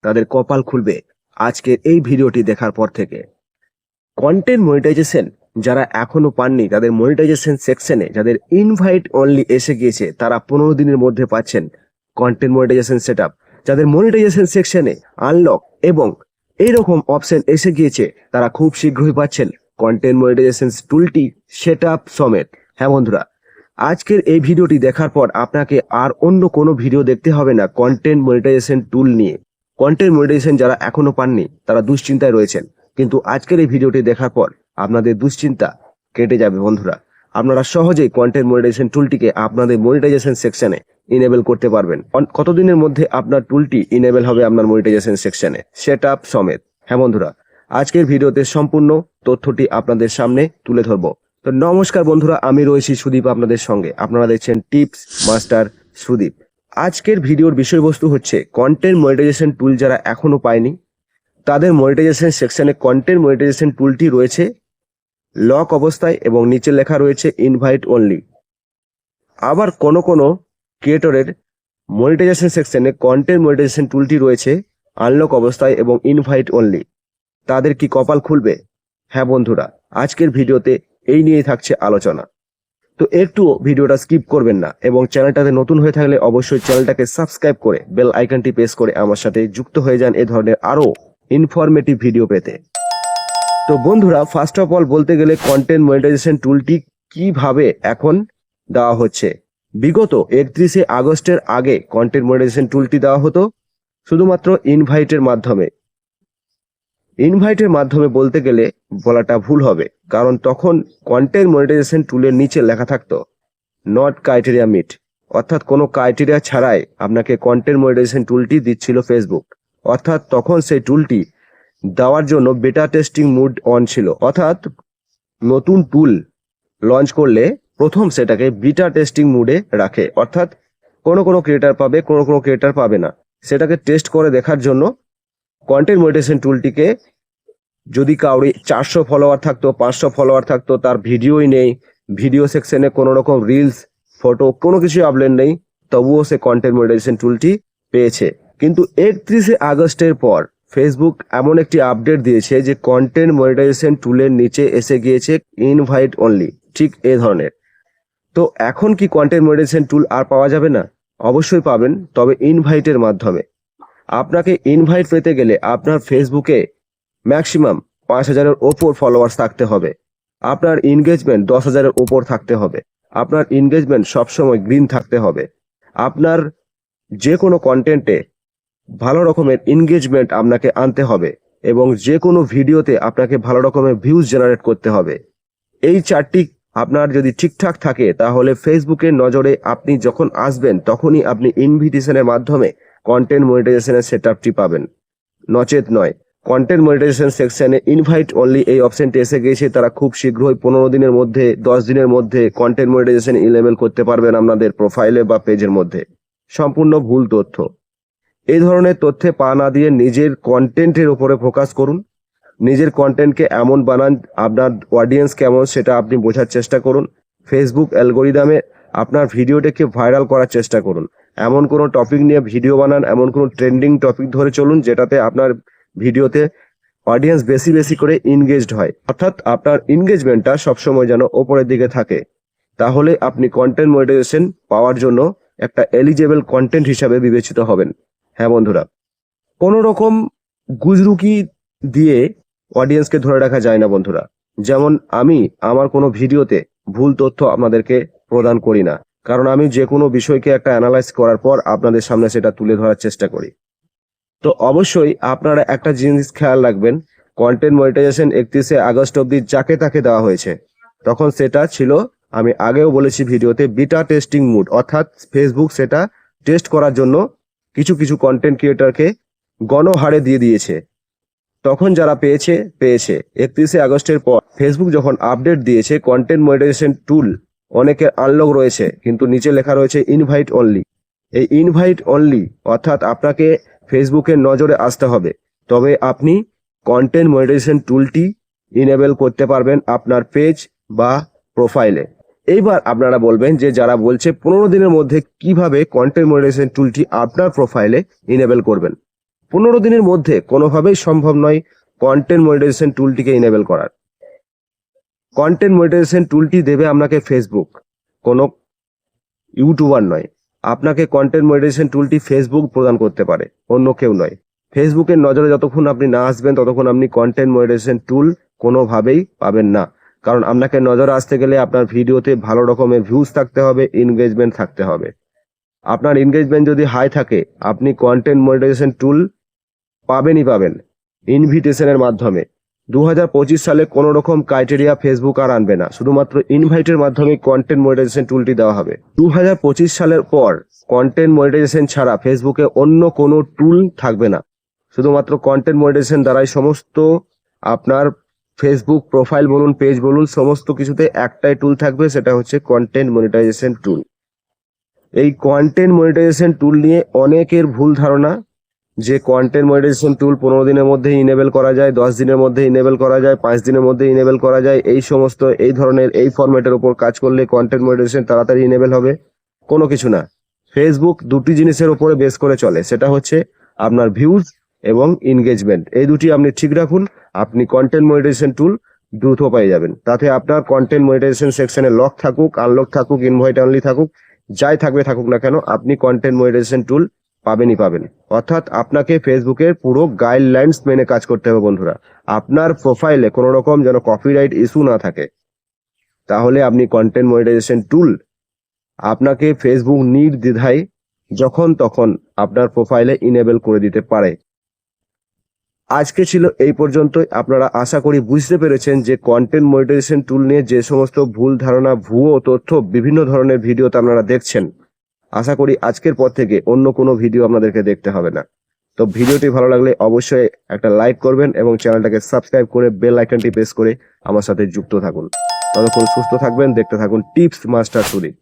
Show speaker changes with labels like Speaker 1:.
Speaker 1: তাদের কপাল খুলবে আজকের এই ভিডিওটি দেখার পর থেকে। কন্টেন্ট মনিটাইজেশন যারা এখনো পাননি তাদের মনিটাইজেশন সেকশনে যাদের ইনভাইট অনলি এসে গিয়েছে তারা 15 দিনের মধ্যে পাচ্ছেন কন্টেন্ট মনিটাইজেশন সেটআপ। যাদের মনিটাইজেশন সেকশনে আনলক এবং এইরকম অপশন এসে গিয়েছে তারা খুব শীঘ্রই পাচ্ছেন কন্টেন্ট মনিটাইজেশন টুলটি সেটআপ সমেত। হ্যাঁ বন্ধুরা, আজকের এই ভিডিওটি দেখার পর আপনাকে আর অন্য কোনো ভিডিও দেখতে হবে না কন্টেন্ট মনিটাইজেশন টুল নিয়ে। কন্টেন্ট মনিটাইজেশন যারা এখনো পাননি তারা দুশ্চিন্তায় রয়েছেন, কিন্তু আজকের এই ভিডিওটি দেখার পর আপনাদের দুশ্চিন্তা কেটে যাবে বন্ধুরা। আপনারা সহজেই কন্টেন্ট মনিটাইজেশন টুলটিকে আপনাদের মনিটাইজেশন সেকশনে ইনেবল করতে পারবেন। কতদিনের মধ্যে আপনার টুলটি ইনেবল হবে আপনার মনিটাইজেশন সেকশনে সেটআপ সমেত। হ্যাঁ বন্ধুরা, আজকের ভিডিওতে সম্পূর্ণ তথ্যটি আপনাদের সামনে তুলে ধরবো। তো নমস্কার বন্ধুরা, আমি রয়েছি সুদীপ আপনাদের সঙ্গে। আপনারা দেখছেন টিপস মাস্টার সুদীপ। আজকের ভিডিওর বিষয়বস্তু হচ্ছে কন্টেন্ট মনিটাইজেশন টুল যারা এখনো পায়নি তাদের মনিটাইজেশন সেকশনে কন্টেন্ট মনিটাইজেশন টুলটি রয়েছে লক অবস্থায় এবং নিচে লেখা রয়েছে ইনভাইট অনলি। আবার কোনো ক্রিয়েটরের মনিটাইজেশন সেকশনে কন্টেন্ট মনিটাইজেশন টুলটি রয়েছে আনলক অবস্থায় এবং ইনভাইট অনলি। তাদের কি কপাল খুলবে? হ্যাঁ বন্ধুরা, আজকের ভিডিওতে এই নিয়েই থাকছে আলোচনা। তো একটু ভিডিওটা স্কিপ করবেন না এবং চ্যানেলটাতে নতুন হয়ে থাকলে অবশ্যই চ্যানেলটাকে সাবস্ক্রাইব করে বেল আইকনটি প্রেস করে আমার সাথে যুক্ত হয়ে যান এ ধরনের আরো ইনফরমেটিভ ভিডিও পেতে। তো বন্ধুরা, ফার্স্ট অফ অল বলতে গেলে কন্টেন্ট মনিটাইজেশন টুলটি কিভাবে এখন দেওয়া হচ্ছে। বিগত 31শে আগস্টের আগে কন্টেন্ট মনিটাইজেশন টুলটি দেওয়া হতো শুধুমাত্র ইনভাইটের মাধ্যমে। ইনভাইটের মাধ্যমে বলতে গেলে বলাটা ভুল হবে, কারণ তখন কন্টেন্ট মনিটাইজেশন টুলের নিচে লেখা থাকতো নট ক্রাইটেরিয়া মিট, অর্থাৎ কোনো ক্রাইটেরিয়া ছাড়াই আপনাকে কন্টেন্ট মনিটাইজেশন টুলটি দিচ্ছিল ফেসবুক। অর্থাৎ তখন সেই টুলটি দেওয়ার জন্য বেটা টেস্টিং মুড অন ছিল। অর্থাৎ নতুন টুল লঞ্চ করলে প্রথম সেটাকে বিটা টেস্টিং মুডে রাখে, অর্থাৎ কোনো ক্রিয়েটার পাবে, কোনো ক্রিয়েটার পাবে না। সেটাকে টেস্ট করে দেখার জন্য কন্টেন্ট মনিটাইজেশন টুলটিকে যদি কাউরি 400 ফলোয়ার থাকতো, 500 ফলোয়ার থাকতো, তার ভিডিওই নেই, ভিডিও সেকশনে কোনো রকম রিলস ফটো কোনো কিছু আপলোড নেই, তবুও সে কন্টেন্ট মনিটাইজেশন টুলটি পেয়েছে। কিন্তু 31শে আগস্টের পর ফেসবুক এমন একটি আপডেট দিয়েছে যে কন্টেন্ট মনিটাইজেশন টুলের নিচে এসে গিয়েছে ইনভাইট অনলি, ঠিক এই ধরনের। তো এখন কি কন্টেন্ট মনিটাইজেশন টুল আর পাওয়া যাবে না? অবশ্যই পাবেন, তবে ইনভাইটের মাধ্যমে। আপনাকে ইনভাইট পেতে গেলে আপনার ফেসবুকে ম্যাক্সিমাম 5000-এর ওপর ফলোয়ার্স থাকতে হবে, আপনার এনগেজমেন্ট 10,000-এর ওপর থাকতে হবে, আপনার এনগেজমেন্ট সবসময় গ্রিন থাকতে হবে, আপনার যে কোনো কন্টেন্টে ভালো রকমের এনগেজমেন্ট আপনাকে আনতে হবে এবং যে কোনো ভিডিওতে আপনাকে ভালো রকমের ভিউজ জেনারেট করতে হবে। এই চারটি আপনার যদি ঠিকঠাক থাকে তাহলে ফেসবুকের নজরে আপনি যখন আসবেন তখনই আপনি ইনভিটেশনের মাধ্যমে কন্টেন্ট মনিটাইজেশনের সেটআপটি পাবেন, নচেত নয়। কন্টেন্ট মনিটাইজেশন সেকশনে ইনভাইট অনলি এই অপশনটি এসে গিয়েছে, তারা খুব শীঘ্রই 15 দিনের মধ্যে 10 দিনের মধ্যে কন্টেন্ট মনিটাইজেশন ইনেবল করতে পারবেন আপনাদের প্রোফাইলে বা পেজের মধ্যে। সম্পূর্ণ ভুল তথ্য। এই ধরনের তথ্যে পা না দিয়ে নিজের কন্টেন্টের উপরে ফোকাস করুন। নিজের কন্টেন্টকে এমন বানান, আপনার অডিয়েন্স কেমন সেটা আপনি বোঝার চেষ্টা করুন। ফেসবুক অ্যালগোরিদমে আপনার ভিডিওটাকে ভাইরাল করার চেষ্টা করুন। এমন কোনো টপিক নিয়ে ভিডিও বানান, এমন কোনো ট্রেন্ডিং টপিক ধরে চলুন যেটাতে আপনার ভিডিওতে অডিয়েন্স বেশি করে এনগেজড হয়, অর্থাৎ আপনার এনগেজমেন্টটা সবসময় যেন ওপরের দিকে থাকে। তাহলে আপনি কন্টেন্ট মনিটাইজেশন পাওয়ার জন্য একটা এলিজেবল কন্টেন্ট হিসাবে বিবেচিত হবেন। হ্যাঁ বন্ধুরা, কোনো রকম গুজরুকি দিয়ে অডিয়েন্সকে ধরে রাখা যায় না বন্ধুরা। যেমন আমি আমার কোনো ভিডিওতে ভুল তথ্য আপনাদেরকে প্রদান করি না, কারণ আমি যে কোনো বিষয়কে একটা অ্যানালাইজ করার পর আপনাদের সামনে সেটা তুলে ধরার চেষ্টা করি। তো অবশ্যই আপনারা একটা জিনিস খেয়াল রাখবেন, কন্টেন্ট মনিটাইজেশন 31শে আগস্ট অবধি যাকে তাকে দেওয়া হয়েছে, তখন সেটা ছিল, আমি আগেও বলেছি ভিডিওতে, বিটা টেস্টিং মুড। অর্থাৎ ফেসবুক সেটা টেস্ট করার জন্য কিছু কন্টেন্ট ক্রিয়েটরকে গণহারে দিয়ে দিয়েছে। তখন যারা পেয়েছে 31শে আগস্টের পর ফেসবুক যখন আপডেট দিয়েছে কন্টেন্ট মনিটাইজেশন টুল অনেকের আনলক রয়েছে, কিন্তু নিচে লেখা রয়েছে ইনভাইট অনলি। এই ইনভাইট অনলি অর্থাৎ আপনাকে ফেসবুকের নজরে আসতে হবে, তবে আপনি কন্টেন্ট মনিটাইজেশন টুলটি ইনেবল করতে পারবেন আপনার পেজ বা প্রোফাইলে। এইবার আপনারা বলবেন যে যারা বলছে 15 দিনের মধ্যে কিভাবে কন্টেন্ট মনিটাইজেশন টুলটি আপনার প্রোফাইলে ইনেবল করবেন। 15 দিনের মধ্যে কোনোভাবেই সম্ভব নয় কন্টেন্ট মনিটাইজেশন টুলটিকে ইনেবল করার। কন্টেন্ট মনিটাইজেশন টুলটি দেবে আপনাকে ফেসবুক, কোনো ইউটিউবার নয়। আপনাকে কন্টেন্ট মনিটাইজেশন টুলটি ফেসবুক প্রদান করতে পারে, অন্য কেউ নয়। ফেসবুকের নজরে যতক্ষণ আপনি না আসবেন ততক্ষণ আপনি কন্টেন্ট মনিটাইজেশন টুল কোনোভাবেই পাবেন না। কারণ আপনাকে নজরে আসতে গেলে আপনার ভিডিওতে ভালো রকমের ভিউজ থাকতে হবে, এনগেজমেন্ট থাকতে হবে। আপনার এনগেজমেন্ট যদি হাই থাকে আপনি কন্টেন্ট মনিটাইজেশন টুল পাবেন ইনভিটেশনের মাধ্যমে। 2025 সালে কোনো রকম ক্রাইটেরিয়া ফেসবুক আর আনবে না, শুধুমাত্র ইনভাইটের মাধ্যমে কন্টেন্ট মনিটাইজেশন টুলটি দেওয়া হবে। 2025 সালের পর কন্টেন্ট মনিটাইজেশন ছাড়া ফেসবুকে অন্য কোনো টুল থাকবে না। শুধুমাত্র কন্টেন্ট মনিটাইজেশন দ্বারাই সমস্ত আপনার ফেসবুক প্রোফাইল বলুন, পেজ বলুন, সমস্ত কিছুতে একটাই টুল থাকবে, সেটা হচ্ছে কন্টেন্ট মনিটাইজেশন টুল। এই কন্টেন্ট মনিটাইজেশন টুল নিয়ে অনেকের ভুল ধারণা যে কন্টেন্ট মনিটাইজেশন টুল 15 দিনের মধ্যে ইনেবল করা যায়, 10 দিনের মধ্যে ইনেবল করা যায়, 5 দিনের মধ্যে ইনেবল করা যায়। এই সমস্ত এই ধরনের এই ফরম্যাটের উপর কাজ করলে কন্টেন্ট মনিটাইজেশন তাড়াতাড়ি ইনেবল হবে, কোনো কিছু না। ফেসবুক দুটি জিনিসের উপরে বেস করে চলে, সেটা হচ্ছে আপনার ভিউজ এবং এনগেজমেন্ট। এই দুটি আপনি ঠিক রাখুন, আপনি কন্টেন্ট মনিটাইজেশন টুল দ্রুত পেয়ে যাবেন। তাতে আপনার কন্টেন্ট মনিটাইজেশন সেকশনে লক থাকুক, আনলক থাকুক, ইনভাইট অনলি থাকুক, যাই থাকুক না কেন, আপনি কন্টেন্ট মনিটাইজেশন টুল পাবেন। অর্থাৎ আপনাকে ফেসবুকের পুরো গাইডলাইন্স মেনে কাজ করতে হবে বন্ধুরা। আপনার প্রোফাইলে কোনো রকম যেন কপিরাইট ইস্যু না থাকে, তাহলে আপনি কন্টেন্ট মনিটাইজেশন টুল আপনাকে ফেসবুক নির্দ্বিধায় যখন তখন আপনার প্রোফাইলে ইনেবল করে দিতে পারে। আজকে ছিল এই পর্যন্তই। আপনারা আশা করি বুঝতে পেরেছেন যে কন্টেন্ট মনিটাইজেশন টুল নিয়ে যে সমস্ত ভুল ধারণা, ভুয়ো তথ্য বিভিন্ন ধরনের ভিডিওতে আপনারা দেখছেন, আশা করি আজকের পর থেকে অন্য কোনো ভিডিও আপনাদেরকে দেখতে হবে না। তো ভিডিওটি ভালো লাগলে অবশ্যই একটা লাইক করবেন এবং চ্যানেলটাকে সাবস্ক্রাইব করে বেল আইকনটি প্রেস করে আমার সাথে যুক্ত থাকুন। ততক্ষণ সুস্থ থাকবেন, দেখতে থাকুন টিপস মাস্টার সুদীপ।